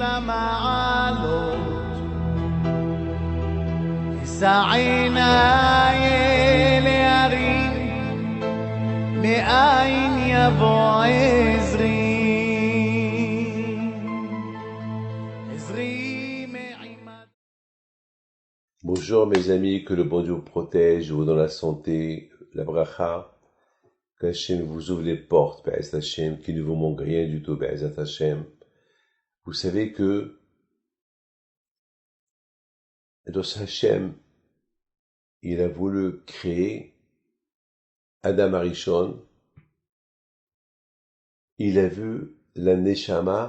למעלות, סעינה להרים, מאין יבוא עזרי. Bonjour mes amis, que le bon Dieu vous protège, vous donne la santé, la bracha, que Hachem vous ouvre les portes, Be'ez Hachem, qu'il ne vous manque rien du tout, Be'ez Hachem. Vous savez que dans Hachem, il a voulu créer Adam Arishon, il a vu la Neshama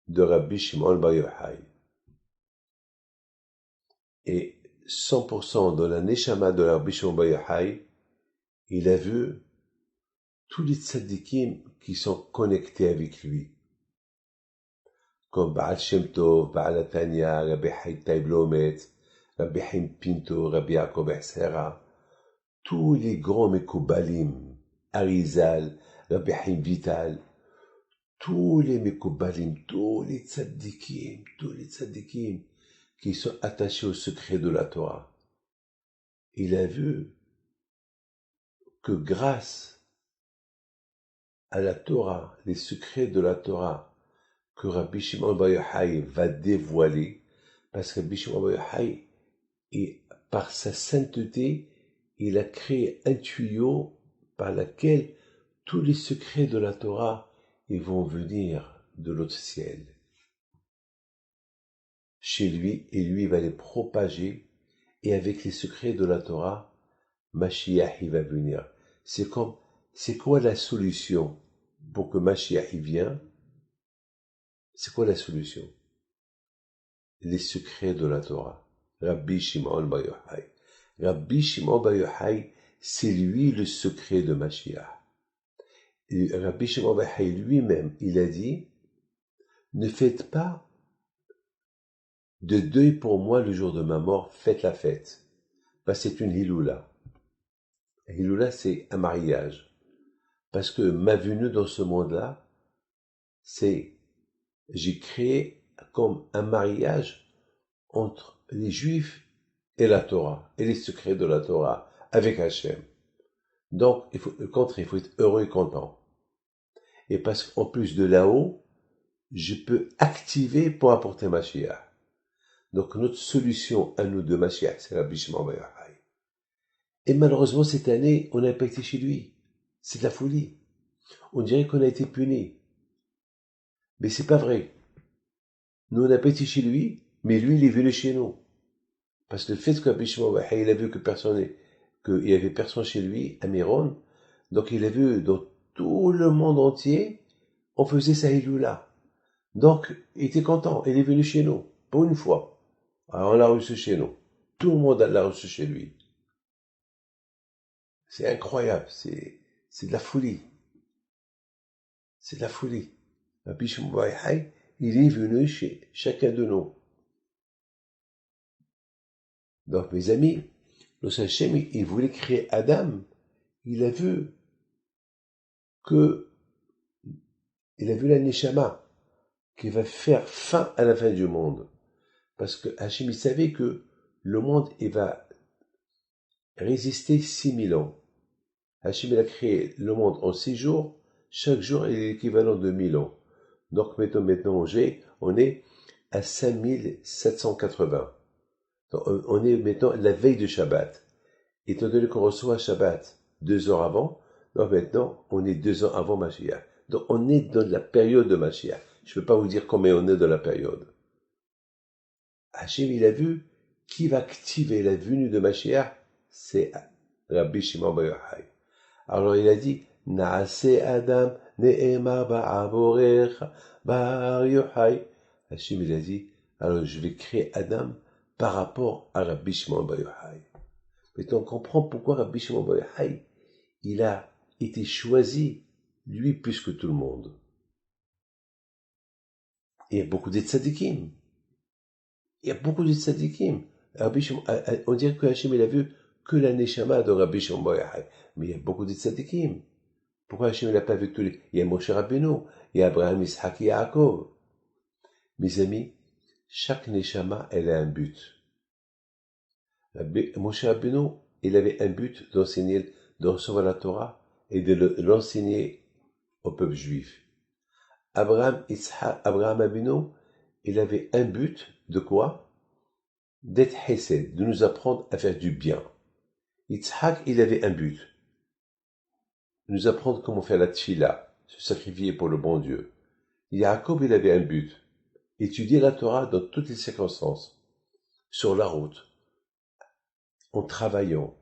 de Rabbi Shimon Bar Yochai. Et 100% de la Neshama de Rabbi Shimon Bar Yochai, il a vu tous les tzadikim qui sont connectés avec lui. Comme Baal Shem Tov, Baal Atania, Rabbi Haïm Taib Lomet, Rabbi Haïm Pinto, Rabbi Yaakov Ehsera, tous les grands Mekoubalim, Arizal, Rabbi Haïm Vital, tous les Mekoubalim, tous les tzadikim qui sont attachés au secret de la Torah. Il a vu que grâce à la Torah, les secrets de la Torah, que Rabbi Shimon Bar Yochai va dévoiler, parce que Rabbi Shimon Bar Yochai, par sa sainteté, il a créé un tuyau par lequel tous les secrets de la Torah ils vont venir de l'autre ciel chez lui, et lui va les propager, et avec les secrets de la Torah, Mashiach il va venir. C'est quoi la solution pour que Mashiach il vienne? C'est quoi la solution? Les secrets de la Torah. Rabbi Shimon Bar Yochai. Rabbi Shimon Bar Yochai, c'est lui le secret de Mashiach. Et Rabbi Shimon Bar Yochai lui-même, il a dit, ne faites pas de deuil pour moi le jour de ma mort, faites la fête. Parce que c'est une hiloula. Hiloula, c'est un mariage. Parce que ma venue dans ce monde-là, j'ai créé comme un mariage entre les Juifs et la Torah, et les secrets de la Torah, avec Hachem. Donc, il faut être heureux et content. Et parce qu'en plus de là-haut, je peux activer pour apporter Mashiach. Donc, notre solution à nous de Mashiach, c'est Rabbi Shimon Bar Yochai. Et malheureusement, cette année, on n'a pas été chez lui. C'est de la folie. On dirait qu'on a été puni. Mais c'est pas vrai. Nous, on n'a pas été chez lui, mais lui, il est venu chez nous. Parce que le fait que Rabbi Shimon Bar Yochai, il a vu qu'il y avait personne chez lui, à Méron, donc il a vu dans tout le monde entier, on faisait sa hiloula. Donc, il était content, il est venu chez nous, pour une fois. Alors, on l'a reçu chez nous. Tout le monde l'a reçu chez lui. C'est incroyable, c'est de la folie. C'est de la folie. Rabbi Shimon Bar Yochai, il est venu chez chacun de nous. Donc, mes amis, le Hachem, il voulait créer Adam. Il a vu la Neshama qui va faire fin à la fin du monde. Parce que Hachem, il savait que le monde, il va résister 6000 ans. Hachem, il a créé le monde en 6 jours. Chaque jour est l'équivalent de 1000 ans. Donc, maintenant, on est à 5780. Donc, on est maintenant la veille de Shabbat. Étant donné qu'on reçoit Shabbat 2 heures avant, donc maintenant, on est 2 ans avant Mashiach. Donc, on est dans la période de Mashiach. Je ne peux pas vous dire combien on est dans la période. Hachem, il a vu qui va activer la venue de Mashiach, c'est Rabbi Shimon Bar Yochai. Alors, il a dit, Naase Adam ne'emar ba'avorech Bar Yochai. Hachem, il a dit, alors je vais créer Adam par rapport à Rabbi Shimon Bar Yochai. Maintenant, on comprend pourquoi Rabbi Shimon Bar Yochai, il a été choisi, lui, plus que tout le monde. Il y a beaucoup de tzadikim. On dirait que Hachem, il a vu que la Neshama de Rabbi Shimon Bar Yochai. Mais il y a beaucoup de tzadikim. Pourquoi Hachem n'a pas vu tous les... Il y a Moshe Rabbeinu, il y a Abraham, Isaac et Yaakov. Mes amis, chaque Neshama, elle a un but. Moshe Rabbeinu, il avait un but d'enseigner, de recevoir la Torah et de l'enseigner au peuple juif. Abraham Avinu, il avait un but de quoi? D'être Hesed, de nous apprendre à faire du bien. Yitzhak, il avait un but. Nous apprendre comment faire la tfila, se sacrifier pour le bon Dieu. Yaakov, il avait un but. Étudier la Torah dans toutes les circonstances. Sur la route. En travaillant.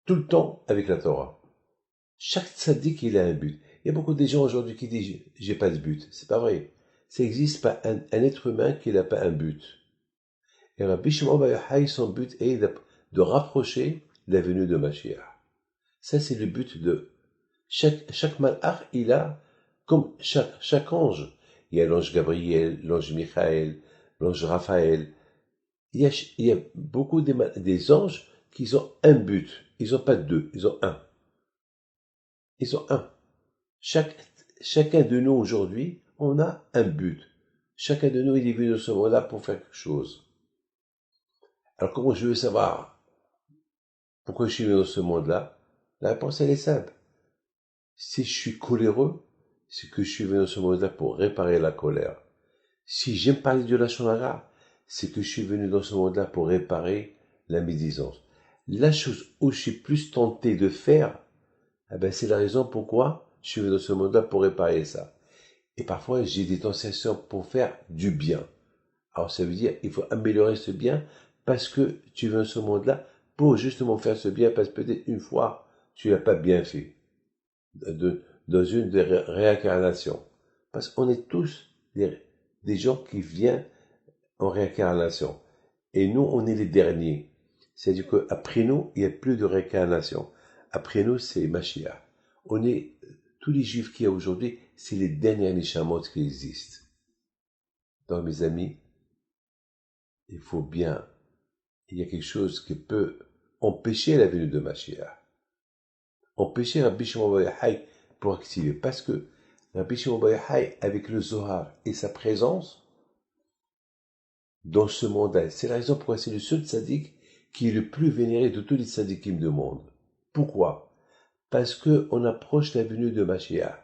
Tout le temps avec la Torah. Chaque tzaddik, il a un but. Il y a beaucoup de gens aujourd'hui qui disent « j'ai pas de but ». C'est pas vrai. Ça n'existe pas un être humain qui n'a pas un but. Et Rabbi Shimon Bar Yochai, son but est de rapprocher la venue de Mashiach. Ça, c'est le but de chaque malach, il a, comme chaque ange, il y a l'ange Gabriel, l'ange Michael, l'ange Raphaël. Il y a beaucoup des anges qui ont un but. Ils n'ont pas deux, ils ont un. Ils ont un. Chacun de nous aujourd'hui, on a un but. Chacun de nous, il est venu dans ce monde-là pour faire quelque chose. Alors comment je veux savoir pourquoi je suis venu dans ce monde-là? La réponse, elle est simple. Si je suis coléreux, c'est que je suis venu dans ce monde-là pour réparer la colère. Si j'aime parler de la Lachon Hara, c'est que je suis venu dans ce monde-là pour réparer la médisance. La chose où je suis plus tenté de faire, c'est la raison pourquoi je suis venu dans ce monde-là pour réparer ça. Et parfois, j'ai des tentations pour faire du bien. Alors ça veut dire, il faut améliorer ce bien parce que tu veux dans ce monde-là pour justement faire ce bien parce que peut-être une fois, tu l'as pas bien fait. Dans une des réincarnations. Parce qu'on est tous des gens qui viennent en réincarnation. Et nous, on est les derniers. C'est-à-dire qu'après nous, il n'y a plus de réincarnation. Après nous, c'est Mashiach. Tous les juifs qu'il y a aujourd'hui, c'est les derniers Neshamot qui existent. Donc, mes amis, il y a quelque chose qui peut empêcher la venue de Mashiach. Empêcher Rabbi Shimon Bar Yochai pour activer. Parce que Rabbi Shimon Bar Yochai, avec le Zohar et sa présence dans ce monde-là, c'est la raison pourquoi c'est le seul tzaddik qui est le plus vénéré de tous les tzaddikim du monde. Pourquoi? Parce que on approche la venue de Mashiach.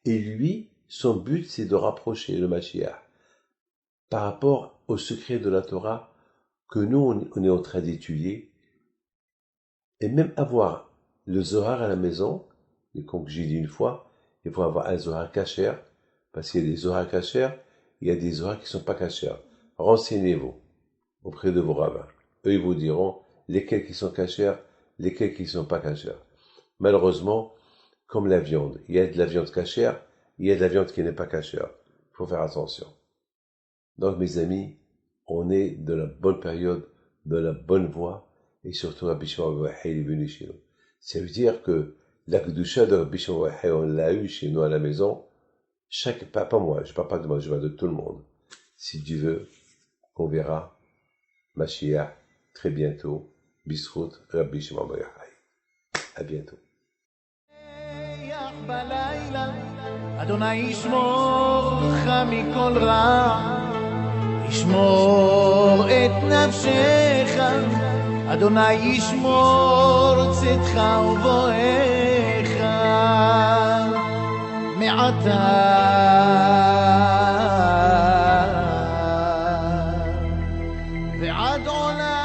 Et lui, son but, c'est de rapprocher le Mashiach par rapport au secret de la Torah que nous, on est en train d'étudier. Et même avoir le Zohar à la maison, et comme j'ai dit une fois, il faut avoir un Zohar kasher, parce qu'il y a des Zohar kasher, il y a des Zohar qui ne sont pas kasher. Renseignez-vous auprès de vos rabbins. Eux, ils vous diront lesquels qui sont kasher, lesquels qui ne sont pas kasher. Malheureusement, comme la viande, il y a de la viande kasher, il y a de la viande qui n'est pas kasher. Il faut faire attention. Donc, mes amis, on est dans la bonne période, dans la bonne voie, et surtout Rabbi Shimon Bar Yochai est venu chez nous. Ça veut dire que la Kedusha de Rabbi Shimon Bar Yochai, on l'a eu chez nous à la maison. Pas moi, je parle pas de moi, je parle de tout le monde. Si Dieu veut, on verra Mashiach très bientôt. Bisrout Rabbi Shimon Bar Yochai. À bientôt. אדוני ישמור לך מכל רע, ישמור את נפשך, אדוני ישמור צאתך ובואך מעתה ועד עולם.